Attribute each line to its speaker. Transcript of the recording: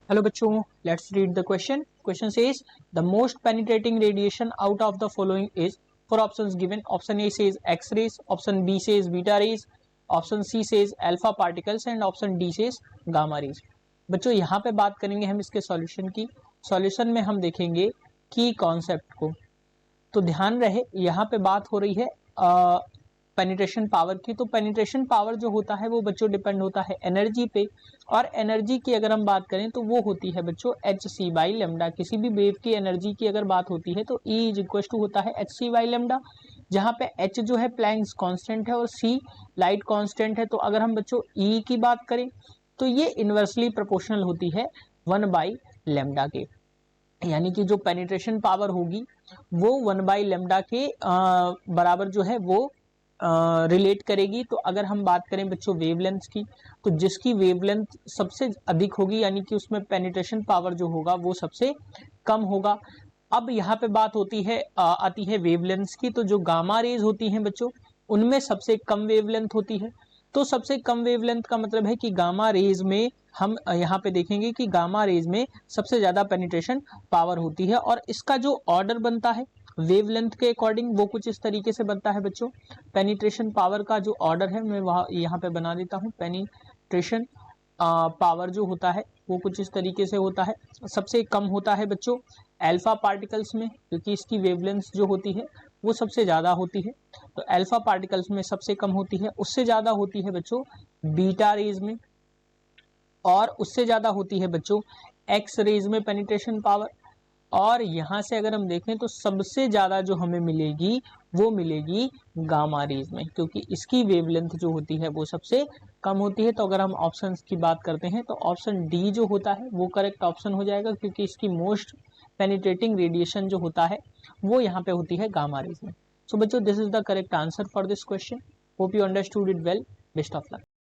Speaker 1: Hello बच्चों, let's read the question. Question says the most penetrating radiation out of the following is. Four options given. Option A says X rays, option B says beta rays, option C says alpha particles and option D says gamma rays. बच्चों यहाँ पे बात करेंगे हम इसके solution की. Solution में हम देखेंगे की कॉन्सेप्ट को. तो ध्यान रहे यहाँ पे बात हो रही है पेनिट्रेशन पावर की. तो पेनिट्रेशन पावर जो होता है वो बच्चों डिपेंड होता है एनर्जी पे. और एनर्जी की अगर हम बात करें तो वो होती है बच्चों एच सी बाई लेमडा. किसी भी वेव की एनर्जी की अगर बात होती है तो E इज इक्वल टू होता है एच सी बाई लेमडा, जहाँ पे H जो है प्लैंक्स कांस्टेंट है और C लाइट कांस्टेंट है. तो अगर हम बच्चों E की बात करें तो ये इनवर्सली प्रोपोर्शनल होती है 1 बाई लेमडा के. यानी कि जो पेनिट्रेशन पावर होगी वो 1 बाई लेमडा के बराबर जो है वो रिलेट करेगी. तो अगर हम बात करें बच्चों वेवलेंथ की, तो जिसकी वेवलेंथ सबसे अधिक होगी यानी कि उसमें पेनिट्रेशन पावर जो होगा वो सबसे कम होगा. अब यहाँ पे बात होती है आती है वेवलेंथ की. तो जो गामा रेज होती हैं बच्चों उनमें सबसे कम वेवलेंथ होती है. तो सबसे कम वेवलेंथ का मतलब है कि गामा रेज में हम यहाँ पे देखेंगे कि गामा रेज में सबसे ज्यादा पेनिट्रेशन पावर होती है. और इसका जो ऑर्डर बनता है वेवलेंथ के अकॉर्डिंग वो कुछ इस तरीके से बनता है बच्चों. पेनिट्रेशन पावर का जो ऑर्डर है मैं वहाँ यहाँ पे बना देता हूँ. पेनिट्रेशन पावर जो होता है वो कुछ इस तरीके से होता है. सबसे कम होता है बच्चों अल्फा पार्टिकल्स में, क्योंकि इसकी वेवलेंथ जो होती है वो सबसे ज्यादा होती है. तो अल्फा पार्टिकल्स में सबसे कम होती है. उससे ज्यादा होती है बच्चों बीटा रेज में, और उससे ज्यादा होती है बच्चों एक्स रेज में पेनिट्रेशन पावर. और यहां से अगर हम देखें तो सबसे ज्यादा जो हमें मिलेगी वो मिलेगी गामा रेज में, क्योंकि इसकी वेवलेंथ जो होती है वो सबसे कम होती है. तो अगर हम ऑप्शंस की बात करते हैं तो ऑप्शन डी जो होता है वो करेक्ट ऑप्शन हो जाएगा, क्योंकि इसकी मोस्ट पेनिट्रेटिंग रेडिएशन जो होता है वो यहाँ पे होती है गामा रेज में. सो बच्चों this is the correct answer for this question. Hope you understood it well. Best of luck.